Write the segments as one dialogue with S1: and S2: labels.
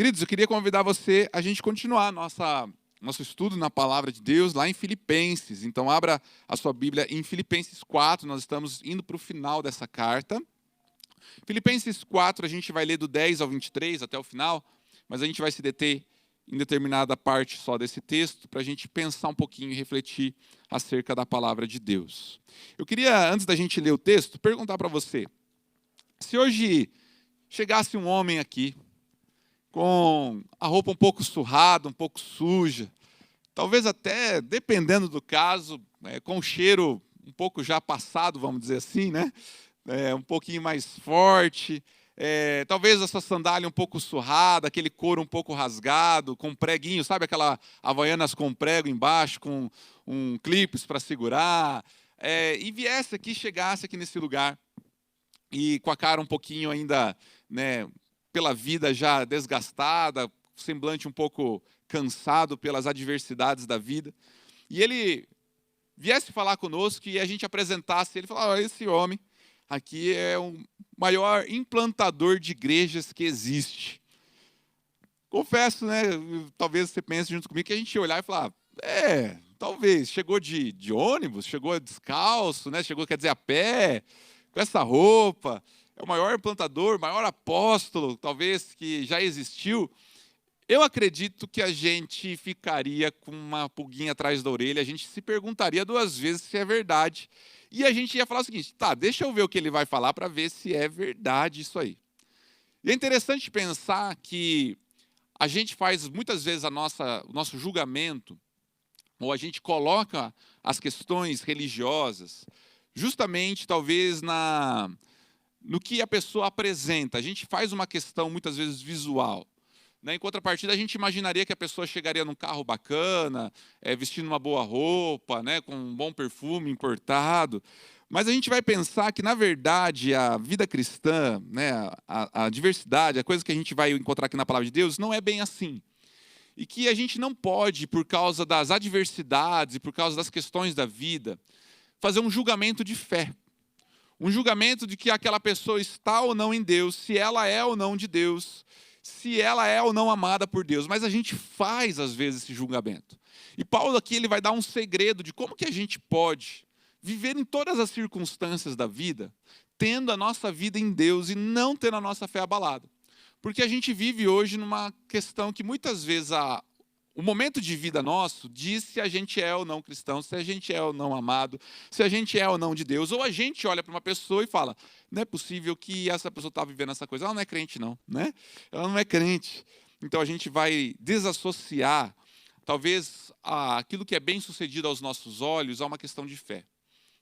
S1: Queridos, eu queria convidar você a gente continuar nosso estudo na Palavra de Deus lá em Filipenses. Então, abra a sua Bíblia em Filipenses 4, nós estamos indo para o final dessa carta. Filipenses 4, a gente vai ler do 10 ao 23 até o final, mas a gente vai se deter em determinada parte só desse texto, para a gente pensar um pouquinho e refletir acerca da Palavra de Deus. Eu queria, antes da gente ler o texto, perguntar para você, se hoje chegasse um homem aqui, com a roupa um pouco surrada, um pouco suja, talvez até, dependendo do caso, com o cheiro um pouco já passado, vamos dizer assim, né? Um pouquinho mais forte, talvez essa sandália um pouco surrada, aquele couro um pouco rasgado, com preguinho, sabe aquela Havaianas com prego embaixo, com clipes para segurar, e viesse aqui, chegasse aqui nesse lugar, e com a cara um pouquinho ainda, né, pela vida já desgastada, semblante um pouco cansado pelas adversidades da vida, e ele viesse falar conosco e a gente apresentasse ele, falava, esse homem aqui é o maior implantador de igrejas que existe. Confesso, né, talvez você pense junto comigo, que a gente ia olhar e falar, talvez, chegou de ônibus, chegou descalço, né, chegou, quer dizer, a pé, com essa roupa, é o maior implantador, o maior apóstolo, talvez, que já existiu. Eu acredito que a gente ficaria com uma pulguinha atrás da orelha, a gente se perguntaria duas vezes se é verdade. E a gente ia falar o seguinte, tá, deixa eu ver o que ele vai falar para ver se é verdade isso aí. E é interessante pensar que a gente faz muitas vezes o nosso julgamento, ou a gente coloca as questões religiosas, justamente talvez no que a pessoa apresenta. A gente faz uma questão muitas vezes visual. Em contrapartida, a gente imaginaria que a pessoa chegaria num carro bacana, vestindo uma boa roupa, né, com um bom perfume importado. Mas a gente vai pensar que, na verdade, a vida cristã, né, a diversidade, a coisa que a gente vai encontrar aqui na Palavra de Deus, não é bem assim. E que a gente não pode, por causa das adversidades e por causa das questões da vida, fazer um julgamento de fé. Um julgamento de que aquela pessoa está ou não em Deus, se ela é ou não de Deus, se ela é ou não amada por Deus. Mas a gente faz, às vezes, esse julgamento. E Paulo aqui ele vai dar um segredo de como que a gente pode viver em todas as circunstâncias da vida, tendo a nossa vida em Deus e não tendo a nossa fé abalada. Porque a gente vive hoje numa questão que muitas vezes o momento de vida nosso diz se a gente é ou não cristão, se a gente é ou não amado, se a gente é ou não de Deus. Ou a gente olha para uma pessoa e fala, não é possível que essa pessoa está vivendo essa coisa. Ela não é crente não, né? Ela não é crente. Então a gente vai desassociar, talvez, aquilo que é bem sucedido aos nossos olhos a uma questão de fé.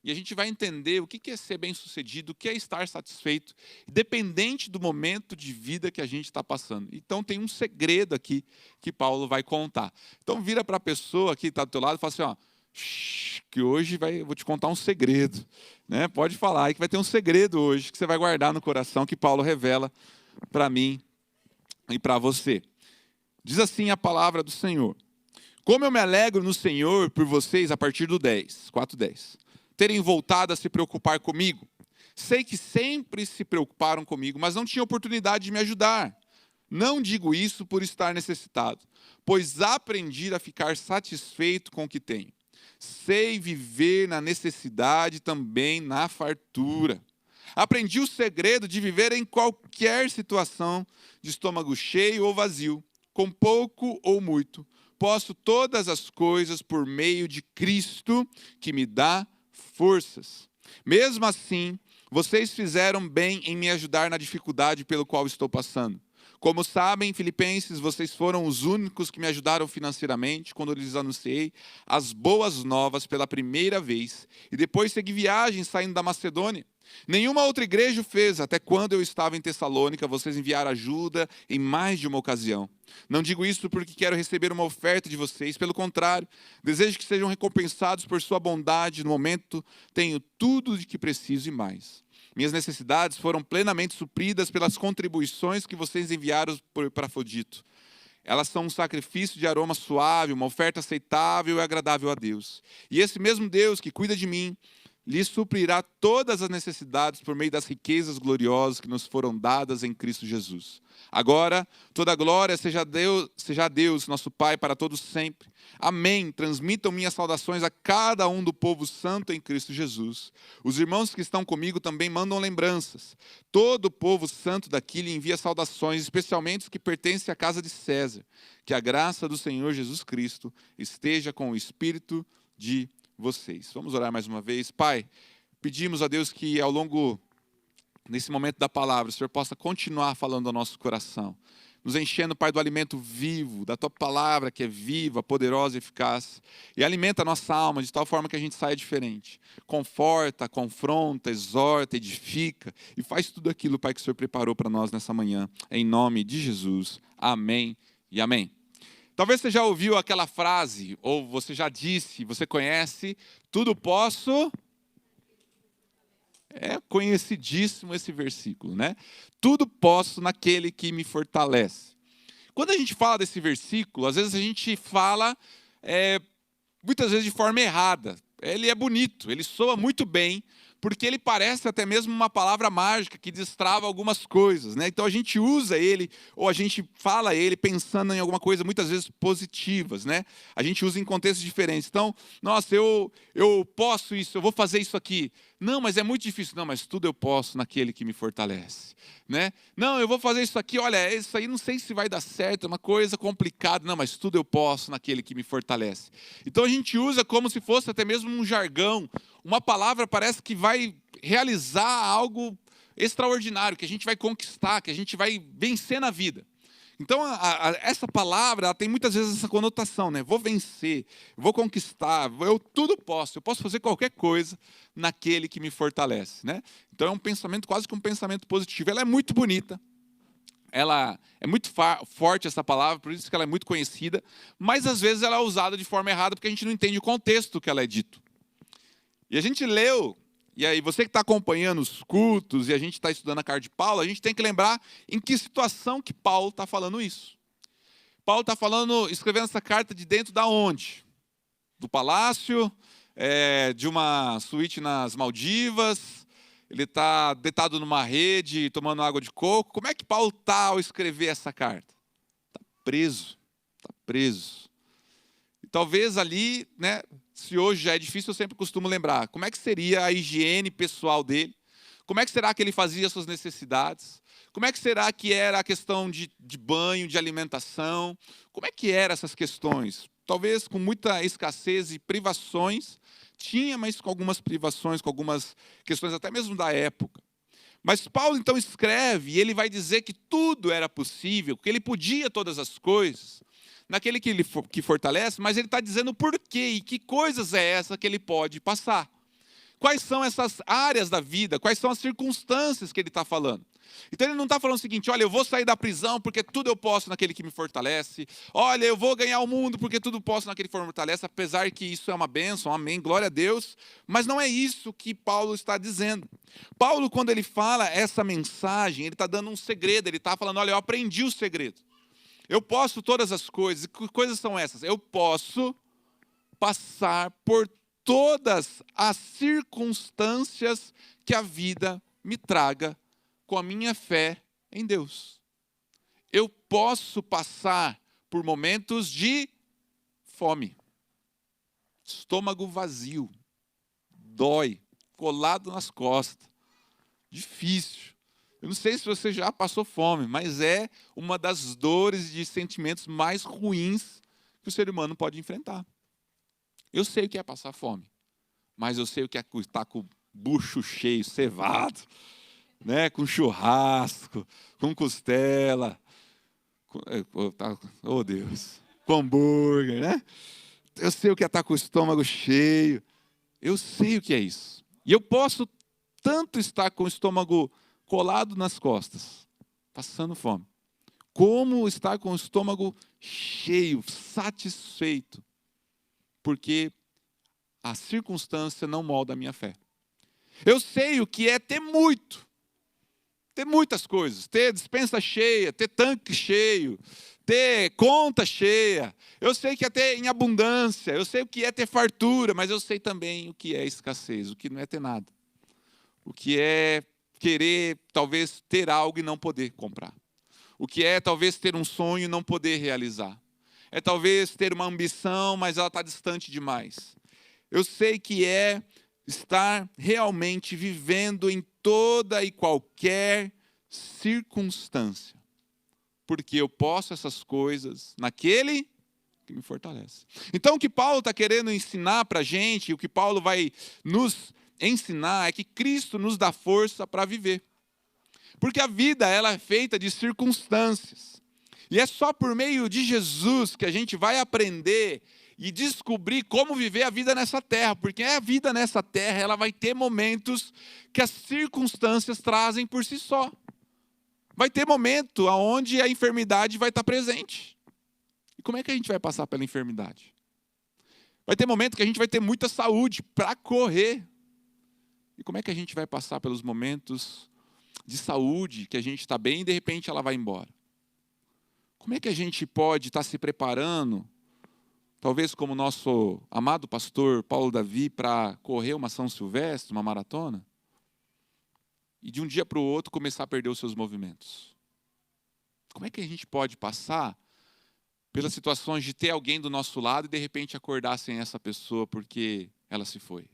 S1: E a gente vai entender o que é ser bem-sucedido, o que é estar satisfeito, independente do momento de vida que a gente está passando. Então, tem um segredo aqui que Paulo vai contar. Então, vira para a pessoa que está do teu lado e fala assim, ó, que hoje eu vou te contar um segredo. Né? Pode falar aí que vai ter um segredo hoje que você vai guardar no coração, que Paulo revela para mim e para você. Diz assim a palavra do Senhor. Como eu me alegro no Senhor por vocês, a partir do 10, 4:10. Terem voltado a se preocupar comigo. Sei que sempre se preocuparam comigo, mas não tinham oportunidade de me ajudar. Não digo isso por estar necessitado, pois aprendi a ficar satisfeito com o que tenho. Sei viver na necessidade também na fartura. Aprendi o segredo de viver em qualquer situação, de estômago cheio ou vazio, com pouco ou muito. Posso todas as coisas por meio de Cristo, que me dá forças. Mesmo assim, vocês fizeram bem em me ajudar na dificuldade pelo qual estou passando. Como sabem, Filipenses, vocês foram os únicos que me ajudaram financeiramente quando eu lhes anunciei as boas novas pela primeira vez e depois segui viagem saindo da Macedônia. Nenhuma outra igreja o fez, até quando eu estava em Tessalônica, vocês enviaram ajuda em mais de uma ocasião. Não digo isso porque quero receber uma oferta de vocês, pelo contrário, desejo que sejam recompensados por sua bondade. No momento, tenho tudo de que preciso e mais. Minhas necessidades foram plenamente supridas pelas contribuições que vocês enviaram por Epafrodito. Elas são um sacrifício de aroma suave, uma oferta aceitável e agradável a Deus. E esse mesmo Deus que cuida de mim, lhe suprirá todas as necessidades por meio das riquezas gloriosas que nos foram dadas em Cristo Jesus. Agora, toda glória seja a Deus, nosso Pai, para todos sempre. Amém. Transmitam minhas saudações a cada um do povo santo em Cristo Jesus. Os irmãos que estão comigo também mandam lembranças. Todo o povo santo daqui lhe envia saudações, especialmente os que pertencem à casa de César. Que a graça do Senhor Jesus Cristo esteja com o espírito de vocês. Vamos orar mais uma vez. Pai, pedimos a Deus que ao longo nesse momento da palavra, o Senhor possa continuar falando ao nosso coração, nos enchendo, Pai, do alimento vivo, da Tua palavra que é viva, poderosa e eficaz, e alimenta a nossa alma de tal forma que a gente saia diferente. Conforta, confronta, exorta, edifica, e faz tudo aquilo, Pai, que o Senhor preparou para nós nessa manhã, em nome de Jesus. Amém e amém. Talvez você já ouviu aquela frase, ou você já disse, você conhece, tudo posso. É conhecidíssimo esse versículo, né? Tudo posso naquele que me fortalece. Quando a gente fala desse versículo, às vezes a gente fala, muitas vezes de forma errada. Ele é bonito, ele soa muito bem, porque ele parece até mesmo uma palavra mágica que destrava algumas coisas, né? Então a gente usa ele, ou a gente fala ele pensando em alguma coisa muitas vezes positivas, né? A gente usa em contextos diferentes. Então, nossa, eu posso isso, eu vou fazer isso aqui. Não, mas é muito difícil. Não, mas tudo eu posso naquele que me fortalece, né? Não, eu vou fazer isso aqui, olha, isso aí não sei se vai dar certo, é uma coisa complicada. Não, mas tudo eu posso naquele que me fortalece. Então a gente usa como se fosse até mesmo um jargão, uma palavra parece que vai realizar algo extraordinário, que a gente vai conquistar, que a gente vai vencer na vida. Então, essa palavra ela tem muitas vezes essa conotação, né? Vou vencer, vou conquistar, eu tudo posso, eu posso fazer qualquer coisa naquele que me fortalece, né? Então, é um pensamento, quase que um pensamento positivo. Ela é muito bonita, ela é muito forte essa palavra, por isso que ela é muito conhecida, mas às vezes ela é usada de forma errada, porque a gente não entende o contexto que ela é dito. E a gente leu, e aí você que está acompanhando os cultos, e a gente está estudando a carta de Paulo, a gente tem que lembrar em que situação que Paulo está falando isso. Paulo está escrevendo essa carta de dentro da onde? Do palácio, de uma suíte nas Maldivas, ele está deitado numa rede, tomando água de coco. Como é que Paulo está ao escrever essa carta? Está preso, está preso. E talvez ali, né, se hoje já é difícil, eu sempre costumo lembrar. Como é que seria a higiene pessoal dele? Como é que será que ele fazia suas necessidades? Como é que será que era a questão de banho, de alimentação? Como é que eram essas questões? Talvez com muita escassez e privações. Tinha, mas com algumas privações, com algumas questões até mesmo da época. Mas Paulo então escreve e ele vai dizer que tudo era possível, que ele podia todas as coisas, naquele que fortalece, mas ele está dizendo por quê e que coisas é essa que ele pode passar. Quais são essas áreas da vida, quais são as circunstâncias que ele está falando. Então ele não está falando o seguinte, olha, eu vou sair da prisão porque tudo eu posso naquele que me fortalece. Olha, eu vou ganhar o mundo porque tudo posso naquele que me fortalece, apesar que isso é uma bênção, amém, glória a Deus. Mas não é isso que Paulo está dizendo. Paulo, quando ele fala essa mensagem, ele está dando um segredo, ele está falando, olha, eu aprendi o segredo. Eu posso todas as coisas. E que coisas são essas? Eu posso passar por todas as circunstâncias que a vida me traga com a minha fé em Deus. Eu posso passar por momentos de fome, estômago vazio, dói, colado nas costas, difícil. Eu não sei se você já passou fome, mas é uma das dores e sentimentos mais ruins que o ser humano pode enfrentar. Eu sei o que é passar fome, mas eu sei o que é estar com o bucho cheio, cevado, né? Com churrasco, com costela, oh Deus, com hambúrguer, né? Eu sei o que é estar com o estômago cheio, eu sei o que é isso. E eu posso tanto estar com o estômago colado nas costas, passando fome, como estar com o estômago cheio, satisfeito, porque a circunstância não molda a minha fé. Eu sei o que é ter muito ter muitas coisas, ter despensa cheia, ter tanque cheio, ter conta cheia. Eu sei que é ter em abundância, eu sei o que é ter fartura, mas eu sei também o que é escassez, o que não é ter nada. O que é querer, talvez, ter algo e não poder comprar. O que é, talvez, ter um sonho e não poder realizar. É, talvez, ter uma ambição, mas ela está distante demais. Eu sei que é estar realmente vivendo em toda e qualquer circunstância. Porque eu posso essas coisas naquele que me fortalece. Então, o que Paulo está querendo ensinar para a gente, o que Paulo vai nos ensinar, é que Cristo nos dá força para viver. Porque a vida, ela é feita de circunstâncias. E é só por meio de Jesus que a gente vai aprender e descobrir como viver a vida nessa terra. Porque a vida nessa terra, ela vai ter momentos que as circunstâncias trazem por si só. Vai ter momento onde a enfermidade vai estar presente. E como é que a gente vai passar pela enfermidade? Vai ter momento que a gente vai ter muita saúde para correr. E como é que a gente vai passar pelos momentos de saúde, que a gente está bem e de repente ela vai embora? Como é que a gente pode estar se preparando, talvez como nosso amado pastor Paulo Davi, para correr uma São Silvestre, uma maratona? E de um dia para o outro começar a perder os seus movimentos. Como é que a gente pode passar pelas situações de ter alguém do nosso lado e de repente acordar sem essa pessoa porque ela se foi?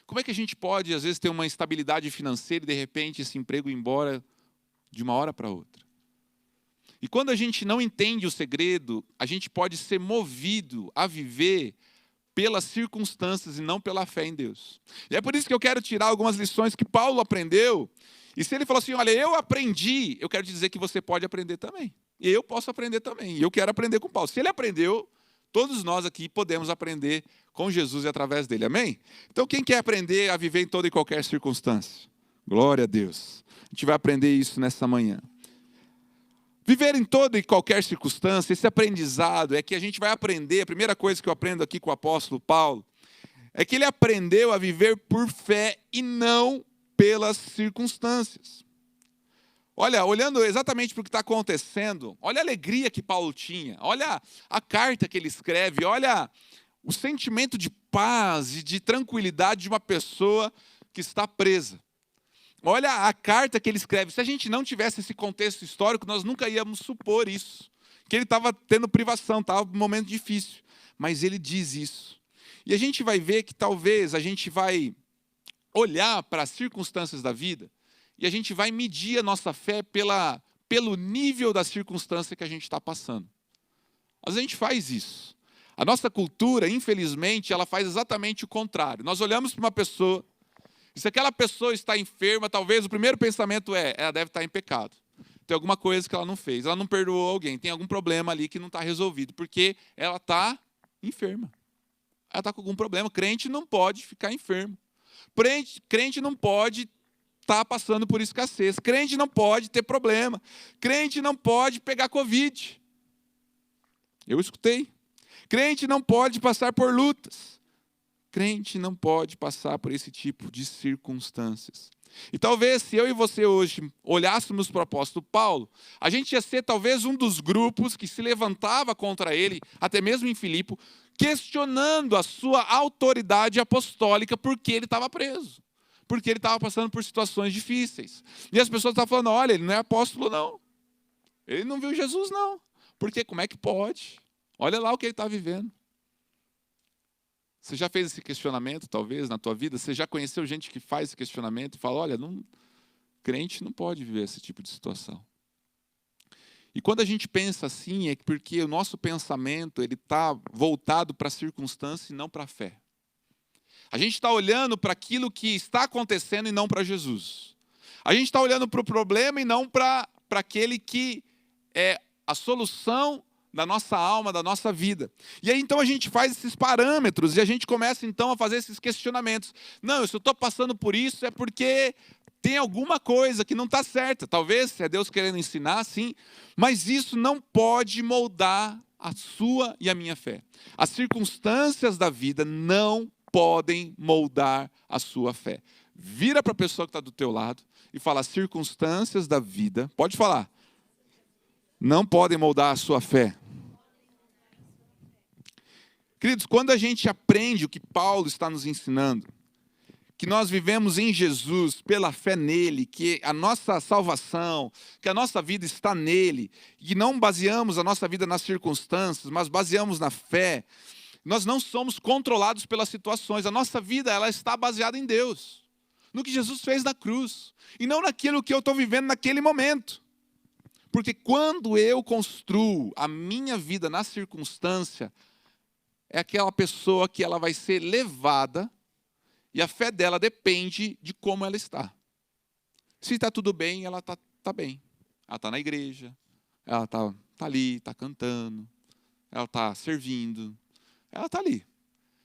S1: Como é que a gente pode, às vezes, ter uma estabilidade financeira e de repente esse emprego ir embora de uma hora para outra? E quando a gente não entende o segredo, a gente pode ser movido a viver pelas circunstâncias e não pela fé em Deus. E é por isso que eu quero tirar algumas lições que Paulo aprendeu. E se ele falou assim, olha, eu aprendi, eu quero dizer que você pode aprender também. E eu posso aprender também. E eu quero aprender com Paulo. Se ele aprendeu, todos nós aqui podemos aprender com Jesus e através dele. Amém? Então, quem quer aprender a viver em toda e qualquer circunstância? Glória a Deus. A gente vai aprender isso nessa manhã. Viver em toda e qualquer circunstância, esse aprendizado é que a gente vai aprender, a primeira coisa que eu aprendo aqui com o apóstolo Paulo, é que ele aprendeu a viver por fé e não pelas circunstâncias. Olha, olhando exatamente para o que está acontecendo, olha a alegria que Paulo tinha, olha a carta que ele escreve, olha o sentimento de paz e de tranquilidade de uma pessoa que está presa. Olha a carta que ele escreve. Se a gente não tivesse esse contexto histórico, nós nunca íamos supor isso. Que ele estava tendo privação, estava um momento difícil. Mas ele diz isso. E a gente vai ver que talvez a gente vai olhar para as circunstâncias da vida e a gente vai medir a nossa fé pelo nível da circunstância que a gente está passando. Mas a gente faz isso. A nossa cultura, infelizmente, ela faz exatamente o contrário. Nós olhamos para uma pessoa, e se aquela pessoa está enferma, talvez o primeiro pensamento é, ela deve estar em pecado. Tem alguma coisa que ela não fez, ela não perdoou alguém, tem algum problema ali que não está resolvido, porque ela está enferma. Ela está com algum problema. Crente não pode ficar enfermo. Crente não pode estar passando por escassez. Crente não pode ter problema. Crente não pode pegar Covid. Eu escutei. Crente não pode passar por lutas. Crente não pode passar por esse tipo de circunstâncias. E talvez, se eu e você hoje olhássemos para o apóstolo Paulo, a gente ia ser talvez um dos grupos que se levantava contra ele, até mesmo em Filipe, questionando a sua autoridade apostólica porque ele estava preso. Porque ele estava passando por situações difíceis. E as pessoas estavam falando, olha, ele não é apóstolo não. Ele não viu Jesus não. Porque como é que pode? Olha lá o que ele está vivendo. Você já fez esse questionamento, talvez, na tua vida? Você já conheceu gente que faz esse questionamento e fala, olha, crente não pode viver esse tipo de situação. E quando a gente pensa assim, é porque o nosso pensamento está voltado para a circunstância e não para a fé. A gente está olhando para aquilo que está acontecendo e não para Jesus. A gente está olhando para o problema e não para aquele que é a solução da nossa alma, da nossa vida. E aí então a gente faz esses parâmetros e a gente começa então a fazer esses questionamentos. Não, se eu estou passando por isso é porque tem alguma coisa que não está certa. Talvez é Deus querendo ensinar, sim, mas isso não pode moldar a sua e a minha fé. As circunstâncias da vida não podem moldar a sua fé. Vira para a pessoa que está do teu lado e fala: as circunstâncias da vida, pode falar, não podem moldar a sua fé. Queridos, quando a gente aprende o que Paulo está nos ensinando, que nós vivemos em Jesus, pela fé nele, que a nossa salvação, que a nossa vida está nele, e não baseamos a nossa vida nas circunstâncias, mas baseamos na fé, nós não somos controlados pelas situações, a nossa vida ela está baseada em Deus, no que Jesus fez na cruz, e não naquilo que eu estou vivendo naquele momento. Porque quando eu construo a minha vida na circunstância, é aquela pessoa que ela vai ser levada, e a fé dela depende de como ela está. Se está tudo bem, ela está bem. Ela está na igreja, ela está ali, está cantando, ela está servindo, ela está ali.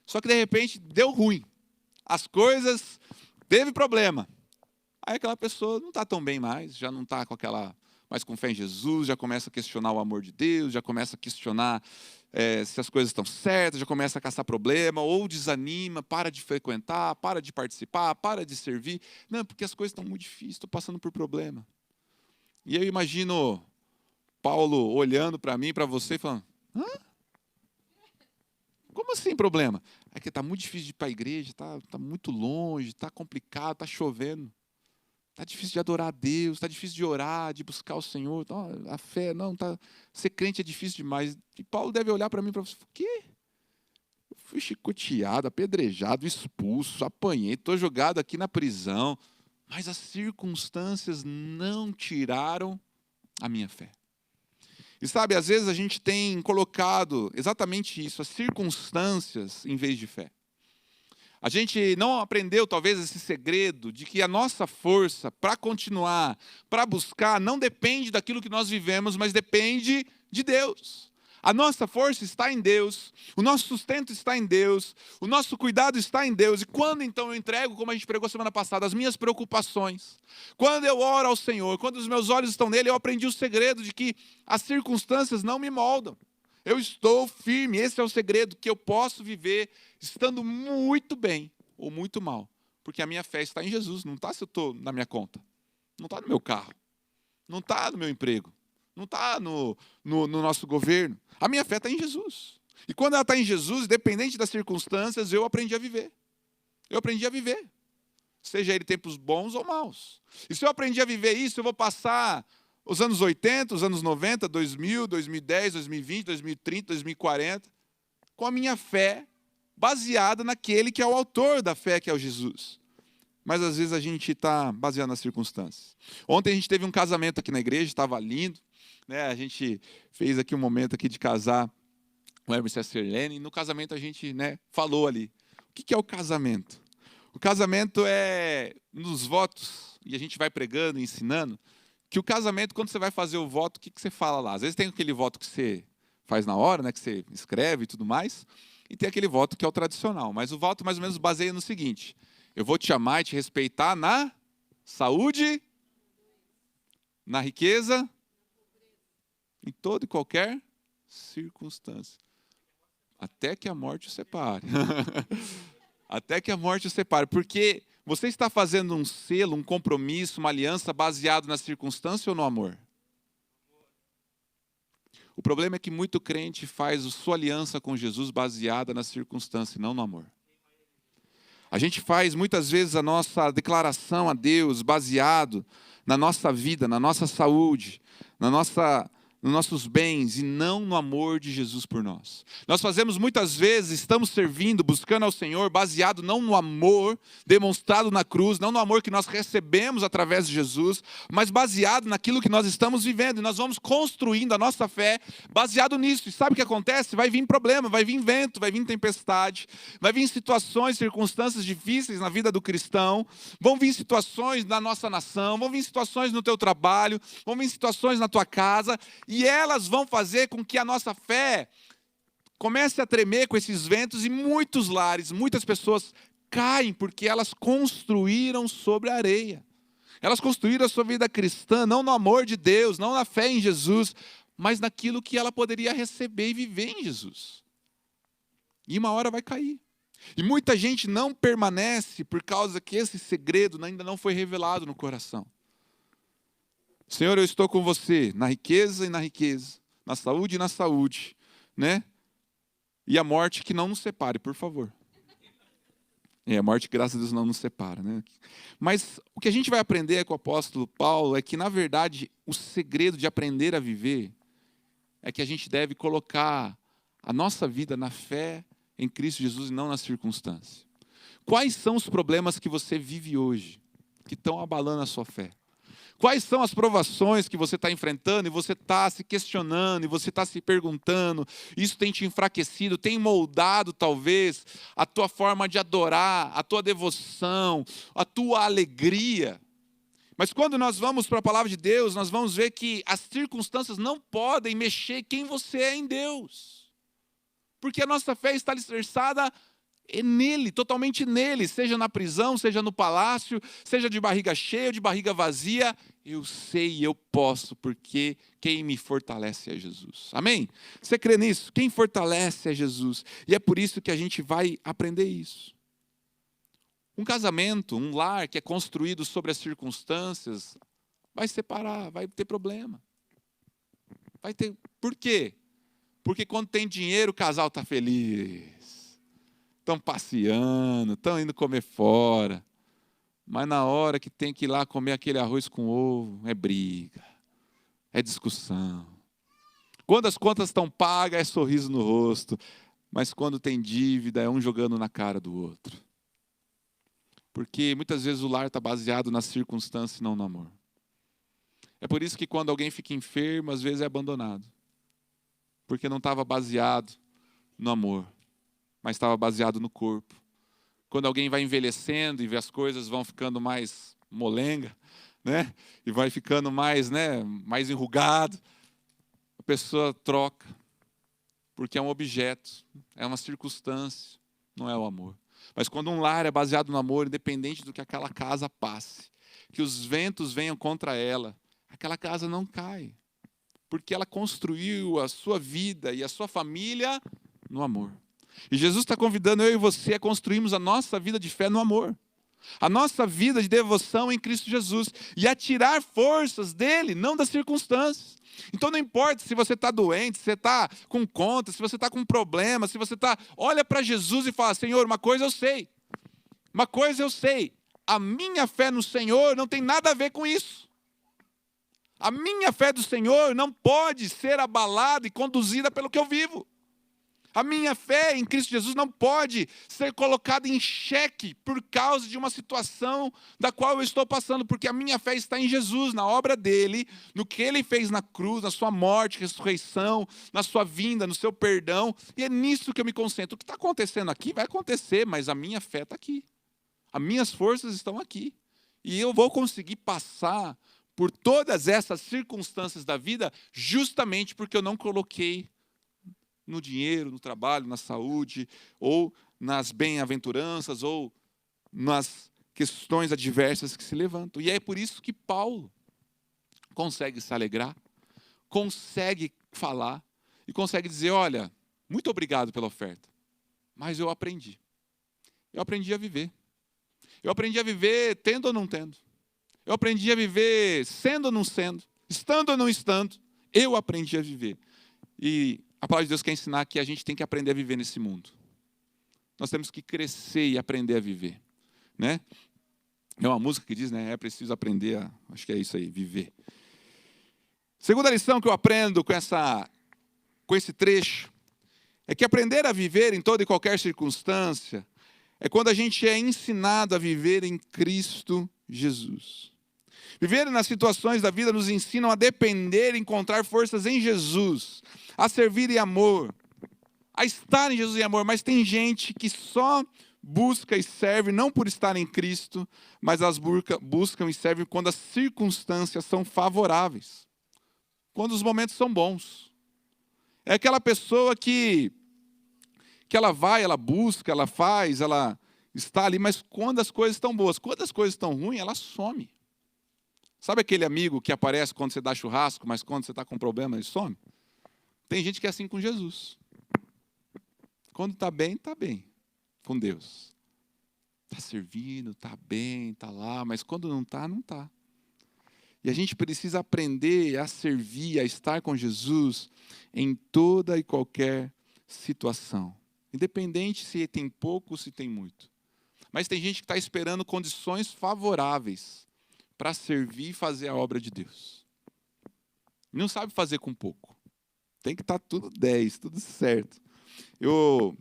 S1: Só que de repente deu ruim. As coisas, teve problema. Aí aquela pessoa não está tão bem mais, já não está mais com fé em Jesus, já começa a questionar o amor de Deus, já começa a questionar se as coisas estão certas, já começa a caçar problema, ou desanima, para de frequentar, para de participar, para de servir. Não, porque as coisas estão muito difíceis, estou passando por problema. E eu imagino Paulo olhando para mim e para você e falando: hã? Como assim problema? É que está muito difícil de ir para a igreja, está muito longe, está complicado, está chovendo. Está difícil de adorar a Deus, está difícil de orar, de buscar o Senhor. A fé, não, ser crente é difícil demais. E Paulo deve olhar para mim e falar: o quê? Eu fui chicoteado, apedrejado, expulso, apanhei, estou jogado aqui na prisão. Mas as circunstâncias não tiraram a minha fé. E sabe, às vezes a gente tem colocado exatamente isso, as circunstâncias em vez de fé. A gente não aprendeu, talvez, esse segredo de que a nossa força para continuar, para buscar, não depende daquilo que nós vivemos, mas depende de Deus. A nossa força está em Deus, o nosso sustento está em Deus, o nosso cuidado está em Deus. E quando então eu entrego, como a gente pregou semana passada, as minhas preocupações, quando eu oro ao Senhor, quando os meus olhos estão nele, eu aprendi o segredo de que as circunstâncias não me moldam. Eu estou firme, esse é o segredo, que eu posso viver estando muito bem ou muito mal. Porque a minha fé está em Jesus, não está se eu estou na minha conta, não está no meu carro, não está no meu emprego, não está no nosso governo. A minha fé está em Jesus. E quando ela está em Jesus, independente das circunstâncias, eu aprendi a viver. Eu aprendi a viver. Seja ele tempos bons ou maus. E se eu aprendi a viver isso, eu vou passar os anos 80, os anos 90, 2000, 2010, 2020, 2030, 2040, com a minha fé baseada naquele que é o autor da fé, que é o Jesus. Mas às vezes a gente está baseado nas circunstâncias. Ontem a gente teve um casamento aqui na igreja, estava lindo, né? A gente fez aqui um momento aqui de casar o Hermes e a Sirlene, e no casamento a gente, né, falou ali. O que é o casamento? O casamento é nos votos, e a gente vai pregando e ensinando, que o casamento, quando você vai fazer o voto, o que você fala lá? Às vezes tem aquele voto que você faz na hora, né, que você escreve e tudo mais, e tem aquele voto que é o tradicional. Mas o voto mais ou menos baseia no seguinte: eu vou te amar e te respeitar na saúde, na riqueza, em toda e qualquer circunstância. Até que a morte o separe. Até que a morte o separe. Porque você está fazendo um selo, um compromisso, uma aliança baseado na circunstância ou no amor? O problema é que muito crente faz a sua aliança com Jesus baseada na circunstância e não no amor. A gente faz muitas vezes a nossa declaração a Deus baseado na nossa vida, na nossa saúde, nos nossos bens e não no amor de Jesus por nós. Nós fazemos muitas vezes, estamos servindo, buscando ao Senhor, baseado não no amor demonstrado na cruz, não no amor que nós recebemos através de Jesus, mas baseado naquilo que nós estamos vivendo. E nós vamos construindo a nossa fé baseado nisso. E sabe o que acontece? Vai vir problema, vai vir vento, vai vir tempestade, vai vir situações, circunstâncias difíceis na vida do cristão, vão vir situações na nossa nação, vão vir situações no teu trabalho, vão vir situações na tua casa, e elas vão fazer com que a nossa fé comece a tremer com esses ventos, e muitos lares, muitas pessoas caem porque elas construíram sobre a areia. Elas construíram a sua vida cristã, não no amor de Deus, não na fé em Jesus, mas naquilo que ela poderia receber e viver em Jesus. E uma hora vai cair. E muita gente não permanece por causa que esse segredo ainda não foi revelado no coração. Senhor, eu estou com você na riqueza e na riqueza, na saúde e na saúde, né? E a morte que não nos separe, por favor. A morte, graças a Deus, não nos separa, né? Mas o que a gente vai aprender com o apóstolo Paulo é que, na verdade, o segredo de aprender a viver é que a gente deve colocar a nossa vida na fé em Cristo Jesus e não nas circunstâncias. Quais são os problemas que você vive hoje, que estão abalando a sua fé? Quais são as provações que você está enfrentando e você está se questionando, e você está se perguntando, isso tem te enfraquecido, tem moldado talvez a tua forma de adorar, a tua devoção, a tua alegria. Mas quando nós vamos para a palavra de Deus, nós vamos ver que as circunstâncias não podem mexer quem você é em Deus. Porque a nossa fé está alicerçada nele, totalmente nele, seja na prisão, seja no palácio, seja de barriga cheia ou de barriga vazia, eu sei e eu posso, porque quem me fortalece é Jesus. Amém? Você crê nisso? Quem fortalece é Jesus. E é por isso que a gente vai aprender isso. Um casamento, um lar que é construído sobre as circunstâncias, vai separar, vai ter problema. Vai ter. Por quê? Porque quando tem dinheiro, o casal está feliz. Estão passeando, estão indo comer fora. Mas na hora que tem que ir lá comer aquele arroz com ovo, é briga, é discussão. Quando as contas estão pagas, é sorriso no rosto. Mas quando tem dívida, é um jogando na cara do outro. Porque muitas vezes o lar está baseado nas circunstâncias e não no amor. É por isso que quando alguém fica enfermo, às vezes é abandonado. Porque não estava baseado no amor, mas estava baseado no corpo. Quando alguém vai envelhecendo e as coisas vão ficando mais molenga, né? E vai ficando mais, né, mais enrugado, a pessoa troca, porque é um objeto, é uma circunstância, não é o amor. Mas quando um lar é baseado no amor, independente do que aquela casa passe, que os ventos venham contra ela, aquela casa não cai, porque ela construiu a sua vida e a sua família no amor. E Jesus está convidando eu e você a construirmos a nossa vida de fé no amor. A nossa vida de devoção em Cristo Jesus. E a tirar forças dele, não das circunstâncias. Então não importa se você está doente, se você está com conta, se você está com problema, se você está... Olha para Jesus e fala, Senhor, uma coisa eu sei. Uma coisa eu sei. A minha fé no Senhor não tem nada a ver com isso. A minha fé do Senhor não pode ser abalada e conduzida pelo que eu vivo. A minha fé em Cristo Jesus não pode ser colocada em xeque por causa de uma situação da qual eu estou passando, porque a minha fé está em Jesus, na obra dele, no que ele fez na cruz, na sua morte, ressurreição, na sua vinda, no seu perdão, e é nisso que eu me concentro. O que está acontecendo aqui vai acontecer, mas a minha fé está aqui. As minhas forças estão aqui. E eu vou conseguir passar por todas essas circunstâncias da vida justamente porque eu não coloquei no dinheiro, no trabalho, na saúde, ou nas bem-aventuranças, ou nas questões adversas que se levantam. E é por isso que Paulo consegue se alegrar, consegue falar e consegue dizer, olha, muito obrigado pela oferta, mas eu aprendi. Eu aprendi a viver. Eu aprendi a viver tendo ou não tendo. Eu aprendi a viver sendo ou não sendo, estando ou não estando. Eu aprendi a viver. E a palavra de Deus quer ensinar que a gente tem que aprender a viver nesse mundo. Nós temos que crescer e aprender a viver, né? É uma música que diz, né? É preciso aprender a... Acho que é isso aí, viver. Segunda lição que eu aprendo com esse trecho é que aprender a viver em toda e qualquer circunstância é quando a gente é ensinado a viver em Cristo Jesus. Viver nas situações da vida nos ensinam a depender e encontrar forças em Jesus, a servir em amor, a estar em Jesus em amor. Mas tem gente que só busca e serve não por estar em Cristo, mas elas buscam e servem quando as circunstâncias são favoráveis, quando os momentos são bons. É aquela pessoa que ela vai, ela busca, ela faz, ela está ali, mas quando as coisas estão boas, quando as coisas estão ruins, ela some. Sabe aquele amigo que aparece quando você dá churrasco, mas quando você está com problema, ele some? Tem gente que é assim com Jesus. Quando está bem, está bem. com Deus. Está servindo, está bem, está lá, mas quando não está, não está. E a gente precisa aprender a servir, a estar com Jesus em toda e qualquer situação. Independente se tem pouco ou se tem muito. Mas tem gente que está esperando condições favoráveis para servir e fazer a obra de Deus. Não sabe fazer com pouco. Tem que estar tudo 10, tudo certo. Eu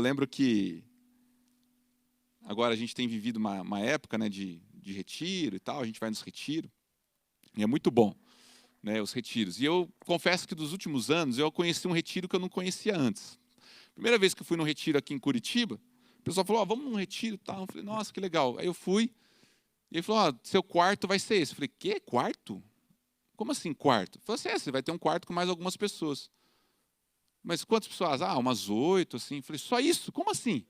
S1: lembro que agora a gente tem vivido uma época, né, de retiro e tal, a gente vai nos retiros, e é muito bom, né, os retiros. E eu confesso que dos últimos anos eu conheci um retiro que eu não conhecia antes. Primeira vez que eu fui num retiro aqui em Curitiba, o pessoal falou, vamos num retiro e tal. Eu falei, nossa, que legal. Aí eu fui, e ele falou, seu quarto vai ser esse. Eu falei, que quarto? Como assim quarto? Ele falou assim, você vai ter um quarto com mais algumas pessoas. Mas quantas pessoas? Umas 8, assim. Eu falei, só isso? Como assim?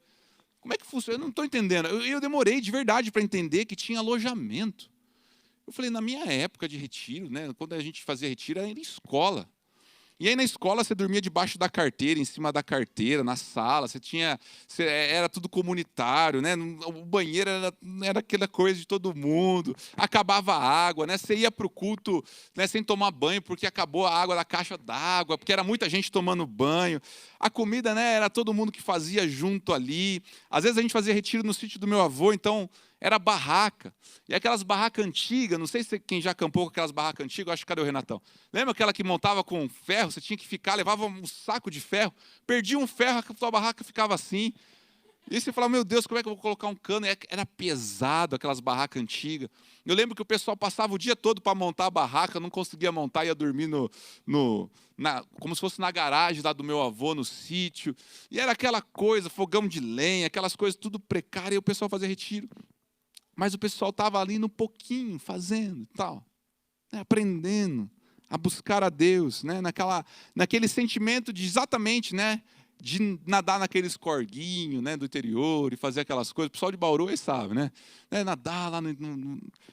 S1: Como é que funciona? Eu não estou entendendo. Eu demorei de verdade para entender que tinha alojamento. Eu falei, na minha época de retiro, né, quando a gente fazia retiro, era em escola. E aí na escola você dormia debaixo da carteira, em cima da carteira, na sala, era tudo comunitário, né? O banheiro era aquela coisa de todo mundo, acabava a água, né? Você ia para o culto, né, sem tomar banho, porque acabou a água da caixa d'água, porque era muita gente tomando banho. A comida, né, era todo mundo que fazia junto ali. Às vezes a gente fazia retiro no sítio do meu avô, então era barraca. E aquelas barracas antigas, não sei se quem já acampou com aquelas barracas antigas, acho que cadê o Renatão? Lembra aquela que montava com ferro? Você tinha que ficar, levava um saco de ferro, perdia um ferro, a tua barraca ficava assim. E você falava, meu Deus, como é que eu vou colocar um cano? Era pesado aquelas barracas antigas. Eu lembro que o pessoal passava o dia todo para montar a barraca, não conseguia montar, ia dormir como se fosse na garagem lá do meu avô, no sítio. E era aquela coisa, fogão de lenha, aquelas coisas tudo precárias, e o pessoal fazia retiro. Mas o pessoal estava ali no pouquinho, fazendo e tal, né, aprendendo a buscar a Deus, né, naquele sentimento de exatamente, né, de nadar naqueles corguinhos, né, do interior e fazer aquelas coisas. O pessoal de Bauru aí sabe, né, nadar lá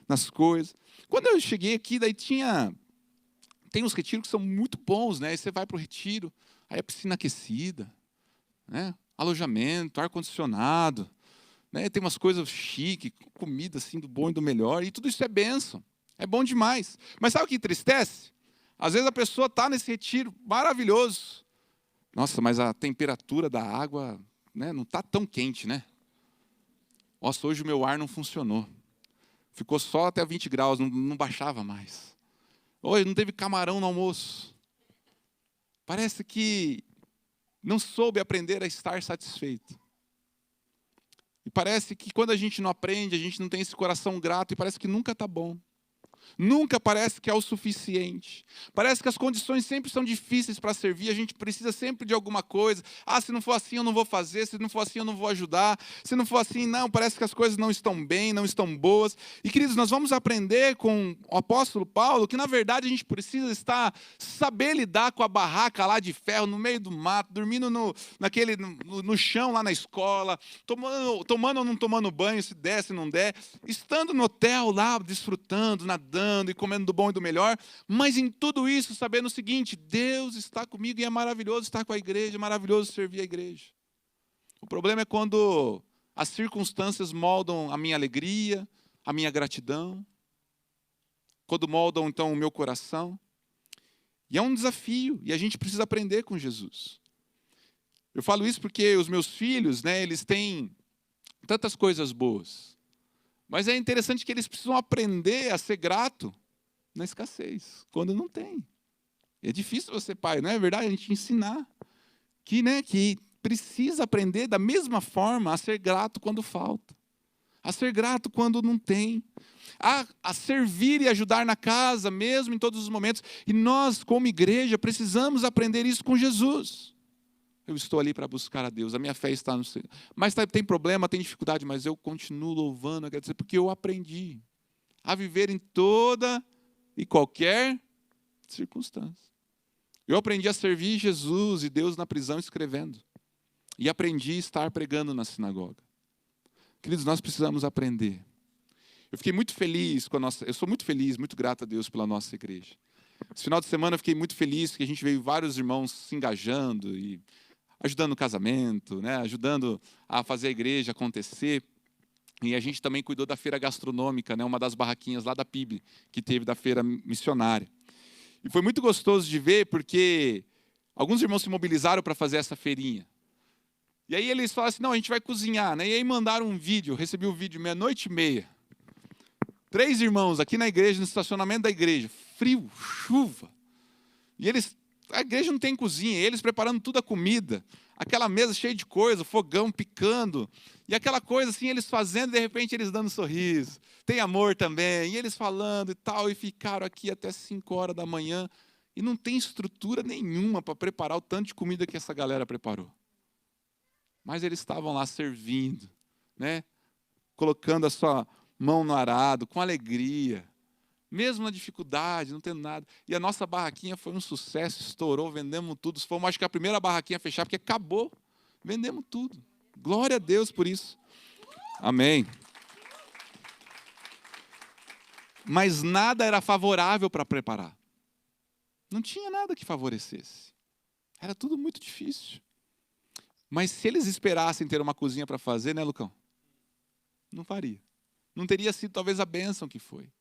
S1: nas coisas. Quando eu cheguei aqui, daí tem uns retiros que são muito bons, né? Aí você vai para o retiro, aí a piscina aquecida, né, alojamento, ar-condicionado. Né, tem umas coisas chiques, comida assim do bom e do melhor, e tudo isso é bênção, é bom demais. Mas sabe o que entristece? Às vezes a pessoa está nesse retiro maravilhoso, nossa, mas a temperatura da água, né, não está tão quente, né? Nossa, hoje o meu ar não funcionou, ficou só até 20 graus, não baixava mais. Hoje não teve camarão no almoço. Parece que não soube aprender a estar satisfeito. E parece que quando a gente não aprende, a gente não tem esse coração grato, e parece que nunca está bom. Nunca parece que é o suficiente. Parece que as condições sempre são difíceis para servir, a gente precisa sempre de alguma coisa. Se não for assim eu não vou fazer, se não for assim eu não vou ajudar, se não for assim, não, parece que as coisas não estão bem, não estão boas. E queridos, nós vamos aprender com o apóstolo Paulo que na verdade a gente precisa saber lidar com a barraca lá de ferro, no meio do mato, dormindo no chão lá na escola, tomando ou não tomando banho, se der, se não der, estando no hotel lá, desfrutando, nadando e comendo do bom e do melhor, mas em tudo isso sabendo o seguinte, Deus está comigo e é maravilhoso estar com a igreja, é maravilhoso servir a igreja. O problema é quando as circunstâncias moldam a minha alegria, a minha gratidão, quando moldam então o meu coração. E é um desafio, e a gente precisa aprender com Jesus. Eu falo isso porque os meus filhos, né, eles têm tantas coisas boas. Mas é interessante que eles precisam aprender a ser grato na escassez, quando não tem. É difícil você, pai, não é verdade? A gente ensinar que precisa aprender da mesma forma a ser grato quando falta, a ser grato quando não tem, a servir e ajudar na casa, mesmo em todos os momentos. E nós, como igreja, precisamos aprender isso com Jesus. Eu estou ali para buscar a Deus, a minha fé está no Senhor. Mas tem problema, tem dificuldade, mas eu continuo louvando, agradecendo, porque eu aprendi a viver em toda e qualquer circunstância. Eu aprendi a servir Jesus e Deus na prisão escrevendo. E aprendi a estar pregando na sinagoga. Queridos, nós precisamos aprender. Eu fiquei muito feliz eu sou muito feliz, muito grato a Deus pela nossa igreja. Esse final de semana eu fiquei muito feliz, porque a gente veio vários irmãos se engajando e ajudando no casamento, né? Ajudando a fazer a igreja acontecer. E a gente também cuidou da feira gastronômica, né? Uma das barraquinhas lá da PIB, que teve da feira missionária. E foi muito gostoso de ver, porque alguns irmãos se mobilizaram para fazer essa feirinha. E aí eles falaram assim, não, a gente vai cozinhar, né? E aí mandaram um vídeo, eu recebi o vídeo 00:30. 3 irmãos aqui na igreja, no estacionamento da igreja, frio, chuva. E a igreja não tem cozinha, eles preparando toda a comida, aquela mesa cheia de coisa, fogão picando, e aquela coisa assim, eles fazendo, de repente eles dando um sorriso, tem amor também, e eles falando e tal, e ficaram aqui até 5 horas da manhã, e não tem estrutura nenhuma para preparar o tanto de comida que essa galera preparou. Mas eles estavam lá servindo, né? Colocando a sua mão no arado, com alegria, mesmo na dificuldade, não tendo nada. E a nossa barraquinha foi um sucesso, estourou, vendemos tudo. Fomos, acho que a primeira barraquinha a fechar, porque acabou. Vendemos tudo. Glória a Deus por isso. Amém. Mas nada era favorável para preparar. Não tinha nada que favorecesse. Era tudo muito difícil. Mas se eles esperassem ter uma cozinha para fazer, né, Lucão? Não faria. Não teria sido talvez a bênção que foi.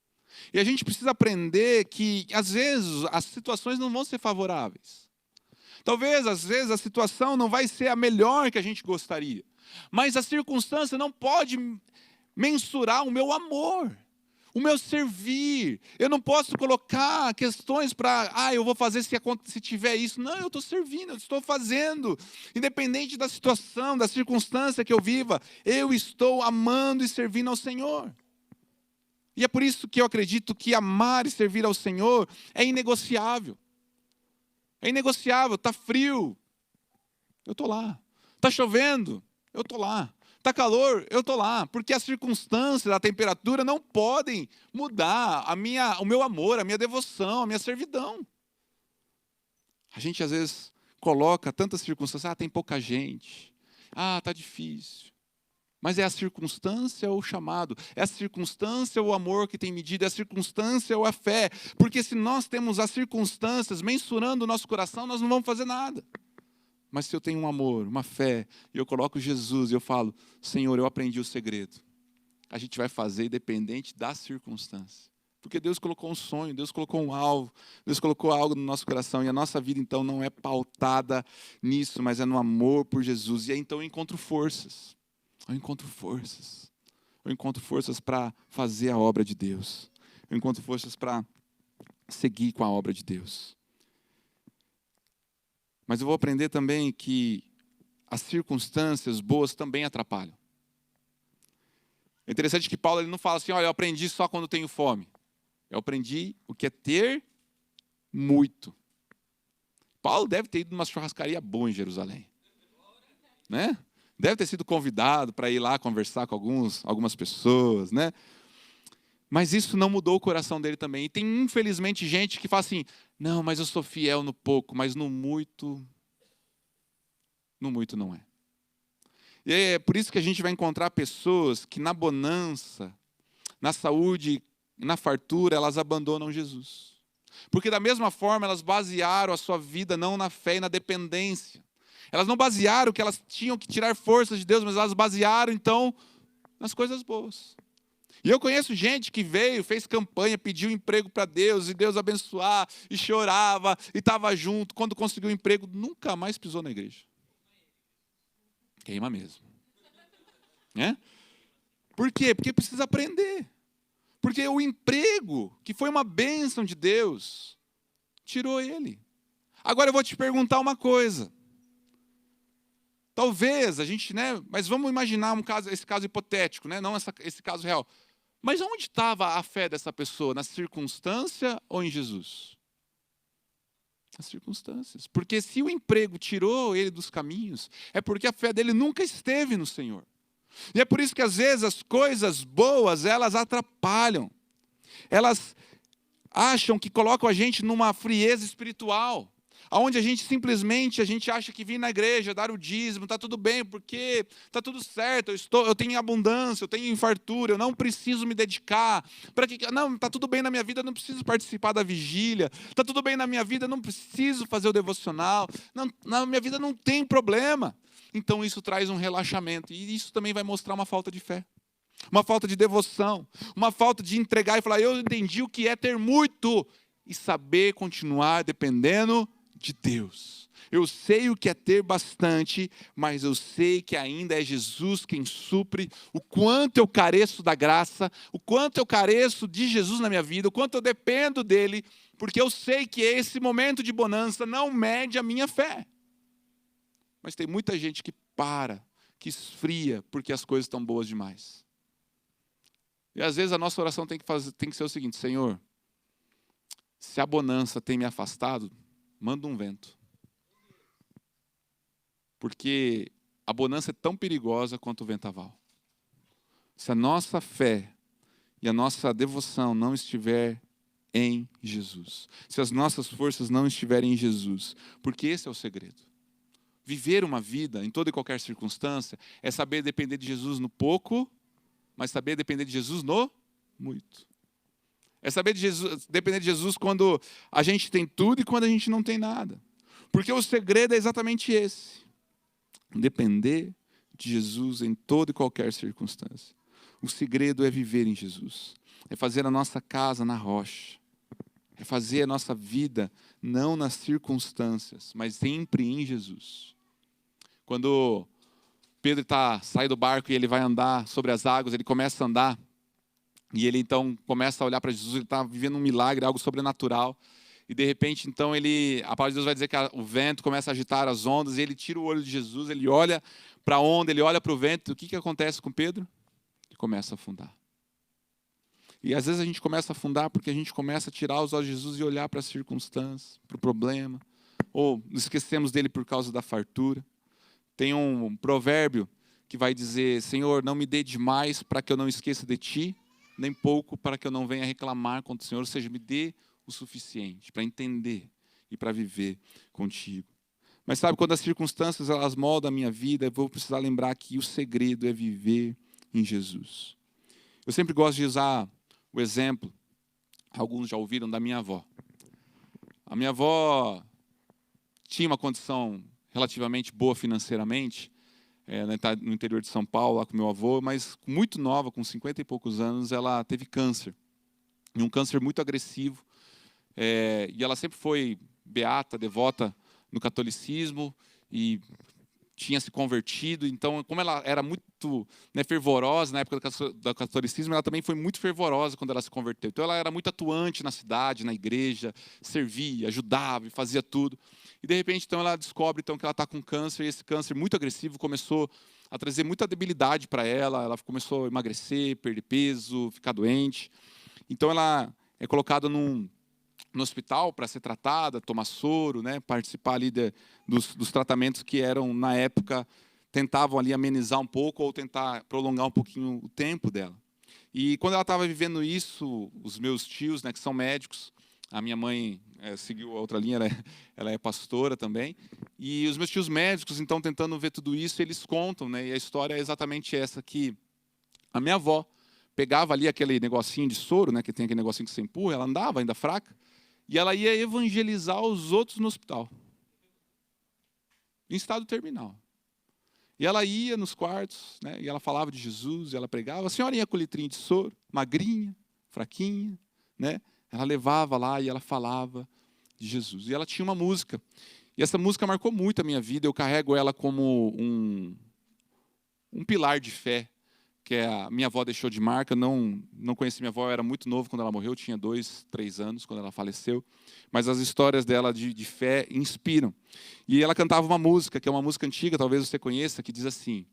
S1: E a gente precisa aprender que, às vezes, as situações não vão ser favoráveis. Talvez, às vezes, a situação não vai ser a melhor que a gente gostaria. Mas a circunstância não pode mensurar o meu amor, o meu servir. Eu não posso colocar questões para, eu vou fazer se tiver isso. Não, eu estou servindo, eu estou fazendo. Independente da situação, da circunstância que eu viva, eu estou amando e servindo ao Senhor. E é por isso que eu acredito que amar e servir ao Senhor é inegociável. É inegociável, está frio, eu estou lá. Está chovendo, eu estou lá. Está calor, eu estou lá. Porque as circunstâncias, a temperatura não podem mudar o meu amor, a minha devoção, a minha servidão. A gente às vezes coloca tantas circunstâncias, tem pouca gente, está difícil. Mas é a circunstância ou o chamado? É a circunstância ou o amor que tem medido? É a circunstância ou a fé? Porque se nós temos as circunstâncias mensurando o nosso coração, nós não vamos fazer nada. Mas se eu tenho um amor, uma fé, e eu coloco Jesus e eu falo, Senhor, eu aprendi o segredo. A gente vai fazer independente da circunstância. Porque Deus colocou um sonho, Deus colocou um alvo, Deus colocou algo no nosso coração. E a nossa vida, então, não é pautada nisso, mas é no amor por Jesus. E aí, então, eu encontro forças. Eu encontro forças para fazer a obra de Deus. Eu encontro forças para seguir com a obra de Deus. Mas eu vou aprender também que as circunstâncias boas também atrapalham. É interessante que Paulo ele não fala assim, olha, eu aprendi só quando tenho fome. Eu aprendi o que é ter muito. Paulo deve ter ido numa churrascaria boa em Jerusalém. Né? Deve ter sido convidado para ir lá conversar com algumas pessoas, né? Mas isso não mudou o coração dele também. E tem, infelizmente, gente que fala assim, não, mas eu sou fiel no pouco, mas no muito não é. E é por isso que a gente vai encontrar pessoas que na bonança, na saúde, na fartura, elas abandonam Jesus. Porque da mesma forma, elas basearam a sua vida não na fé e na dependência. Elas não basearam que elas tinham que tirar forças de Deus, mas elas basearam, então, nas coisas boas. E eu conheço gente que veio, fez campanha, pediu emprego para Deus, e Deus abençoar, e chorava, e estava junto. Quando conseguiu o emprego, nunca mais pisou na igreja. Queima mesmo. Né? Por quê? Porque precisa aprender. Porque o emprego, que foi uma bênção de Deus, tirou ele. Agora eu vou te perguntar uma coisa. Talvez a gente, mas vamos imaginar esse caso hipotético, não esse caso real. Mas onde estava a fé dessa pessoa? Na circunstância ou em Jesus? Nas circunstâncias. Porque se o emprego tirou ele dos caminhos, é porque a fé dele nunca esteve no Senhor. E é por isso que às vezes as coisas boas, elas atrapalham. Elas acham que colocam a gente numa frieza espiritual. onde a gente acha que vir na igreja, dar o dízimo, está tudo bem, porque está tudo certo, eu tenho abundância, eu tenho fartura, eu não preciso me dedicar. Não, está tudo bem na minha vida, eu não preciso participar da vigília. Está tudo bem na minha vida, eu não preciso fazer o devocional. Não, na minha vida não tem problema. Então isso traz um relaxamento, e isso também vai mostrar uma falta de fé. Uma falta de devoção, uma falta de entregar e falar, eu entendi o que é ter muito, e saber continuar dependendo de Deus. Eu sei o que é ter bastante, mas eu sei que ainda é Jesus quem supre o quanto eu careço da graça, o quanto eu careço de Jesus na minha vida, o quanto eu dependo dele, porque eu sei que esse momento de bonança não mede a minha fé. Mas tem muita gente que que esfria, porque as coisas estão boas demais. E às vezes a nossa oração tem que ser o seguinte: Senhor, se a bonança tem me afastado, manda um vento. Porque a bonança é tão perigosa quanto o vendaval. Se a nossa fé e a nossa devoção não estiver em Jesus, se as nossas forças não estiverem em Jesus, porque esse é o segredo. Viver uma vida em toda e qualquer circunstância é saber depender de Jesus no pouco, mas saber depender de Jesus no muito. É saber depender de Jesus quando a gente tem tudo e quando a gente não tem nada. Porque o segredo é exatamente esse. Depender de Jesus em toda e qualquer circunstância. O segredo é viver em Jesus. É fazer a nossa casa na rocha. É fazer a nossa vida não nas circunstâncias, mas sempre em Jesus. Quando Pedro sai do barco e ele vai andar sobre as águas, ele começa a andar, e ele então começa a olhar para Jesus, ele está vivendo um milagre, algo sobrenatural, e de repente então a palavra de Deus vai dizer que o vento começa a agitar as ondas, e ele tira o olho de Jesus, ele olha para a onda, ele olha para o vento, o que acontece com Pedro? Ele começa a afundar. E às vezes a gente começa a afundar porque a gente começa a tirar os olhos de Jesus e olhar para as circunstâncias, para o problema, ou nos esquecemos dele por causa da fartura. Tem um provérbio que vai dizer: Senhor, não me dê demais para que eu não esqueça de ti, nem pouco para que eu não venha reclamar contra o Senhor. Ou seja, me dê o suficiente para entender e para viver contigo. Mas sabe, quando as circunstâncias elas moldam a minha vida, eu vou precisar lembrar que o segredo é viver em Jesus. Eu sempre gosto de usar o exemplo, alguns já ouviram, da minha avó. A minha avó tinha uma condição relativamente boa financeiramente, no interior de São Paulo, lá com meu avô, mas muito nova, com 50 e poucos anos, ela teve câncer. E um câncer muito agressivo. E ela sempre foi beata, devota no catolicismo, e tinha se convertido. Então, como ela era muito fervorosa na época do catolicismo, ela também foi muito fervorosa quando ela se converteu. Então, ela era muito atuante na cidade, na igreja, servia, ajudava e fazia tudo. E, de repente, então, ela descobre que ela está com câncer, e esse câncer muito agressivo começou a trazer muita debilidade para ela. Ela começou a emagrecer, perder peso, ficar doente. Então, ela é colocada no hospital para ser tratada, tomar soro, participar ali dos tratamentos que eram, na época, tentavam ali amenizar um pouco ou tentar prolongar um pouquinho o tempo dela. E quando ela estava vivendo isso, os meus tios, que são médicos, a minha mãe seguiu a outra linha, ela é pastora também, e os meus tios médicos, então, tentando ver tudo isso, eles contam, e a história é exatamente essa, que a minha avó pegava ali aquele negocinho de soro, que tem aquele negocinho que você empurra, ela andava ainda fraca, e ela ia evangelizar os outros no hospital, em estado terminal. E ela ia nos quartos, e ela falava de Jesus, e ela pregava. A senhorinha com litrinho de soro, magrinha, fraquinha, ela levava lá e ela falava de Jesus. E ela tinha uma música, e essa música marcou muito a minha vida. Eu carrego ela como um pilar de fé, que a minha avó deixou de marca. Não conheci minha avó, eu era muito novo quando ela morreu, eu tinha 2, 3 anos quando ela faleceu, mas as histórias dela de fé inspiram. E ela cantava uma música, que é uma música antiga, talvez você conheça, que diz assim: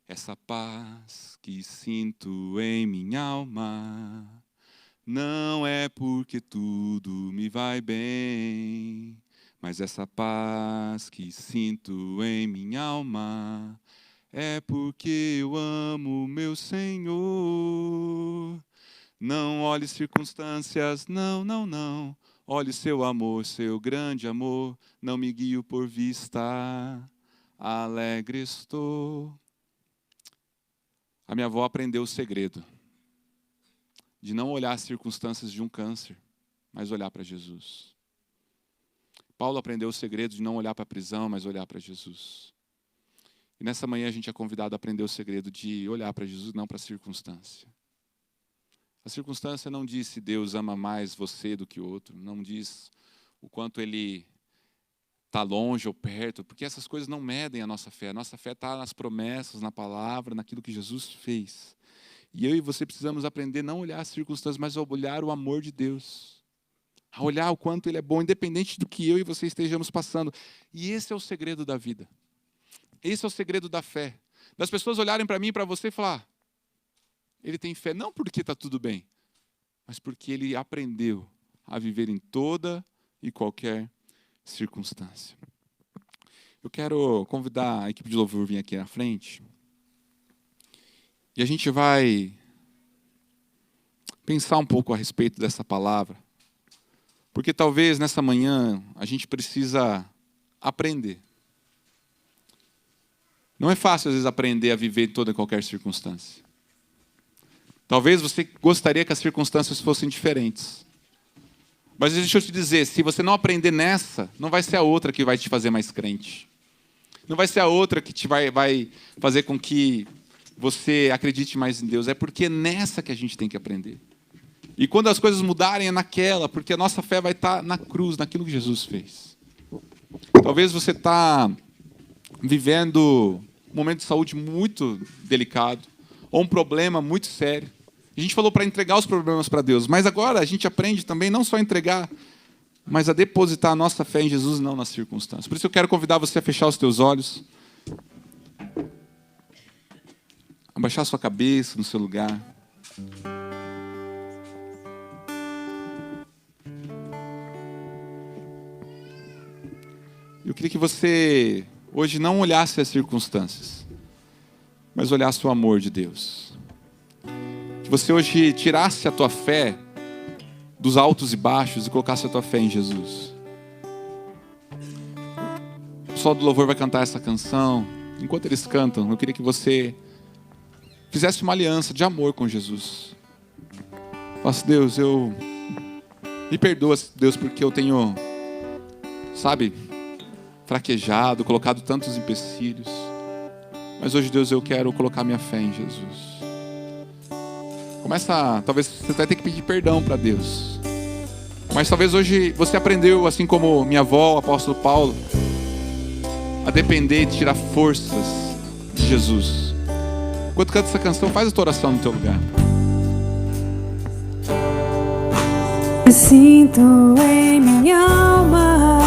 S1: essa paz que sinto em minha alma não é porque tudo me vai bem, mas essa paz que sinto em minha alma é porque eu amo meu Senhor. Não olhe circunstâncias, não, não, não. Olhe seu amor, seu grande amor, não me guio por vista, alegre estou. A minha avó aprendeu o segredo de não olhar as circunstâncias de um câncer, mas olhar para Jesus. Paulo aprendeu o segredo de não olhar para a prisão, mas olhar para Jesus. E nessa manhã a gente é convidado a aprender o segredo de olhar para Jesus, não para a circunstância. A circunstância não diz se Deus ama mais você do que o outro, não diz o quanto Ele está longe ou perto, porque essas coisas não medem a nossa fé. A nossa fé está nas promessas, na palavra, naquilo que Jesus fez. E eu e você precisamos aprender a não olhar as circunstâncias, mas a olhar o amor de Deus. A olhar o quanto Ele é bom, independente do que eu e você estejamos passando. E esse é o segredo da vida. Esse é o segredo da fé. Das pessoas olharem para mim e para você e falar, ele tem fé não porque está tudo bem, mas porque ele aprendeu a viver em toda e qualquer circunstância. Eu quero convidar a equipe de louvor a vir aqui na frente. E a gente vai pensar um pouco a respeito dessa palavra. Porque talvez nessa manhã a gente precisa aprender. Não é fácil às vezes aprender a viver em toda e qualquer circunstância. Talvez você gostaria que as circunstâncias fossem diferentes. Mas deixa eu te dizer, se você não aprender nessa, não vai ser a outra que vai te fazer mais crente. Não vai ser a outra que vai fazer com que você acredite mais em Deus. É porque é nessa que a gente tem que aprender. E quando as coisas mudarem é naquela, porque a nossa fé vai estar na cruz, naquilo que Jesus fez. Talvez você está vivendo um momento de saúde muito delicado, ou um problema muito sério. A gente falou para entregar os problemas para Deus, mas agora a gente aprende também não só a entregar, mas a depositar a nossa fé em Jesus, não nas circunstâncias. Por isso eu quero convidar você a fechar os teus olhos, abaixar sua cabeça no seu lugar. Eu queria que você hoje não olhasse as circunstâncias, mas olhasse o amor de Deus. Que você hoje tirasse a tua fé dos altos e baixos e colocasse a tua fé em Jesus. O pessoal do louvor vai cantar essa canção. Enquanto eles cantam, eu queria que você fizesse uma aliança de amor com Jesus. Falasse, Deus, me perdoa, Deus, porque eu tenho, fraquejado, colocado tantos empecilhos. Mas hoje, Deus, eu quero colocar minha fé em Jesus. Talvez você vai ter que pedir perdão para Deus. Mas talvez hoje você aprendeu, assim como minha avó, o apóstolo Paulo, a depender de tirar forças de Jesus. Enquanto canta essa canção, faz a tua oração no teu lugar.
S2: Eu sinto em minha alma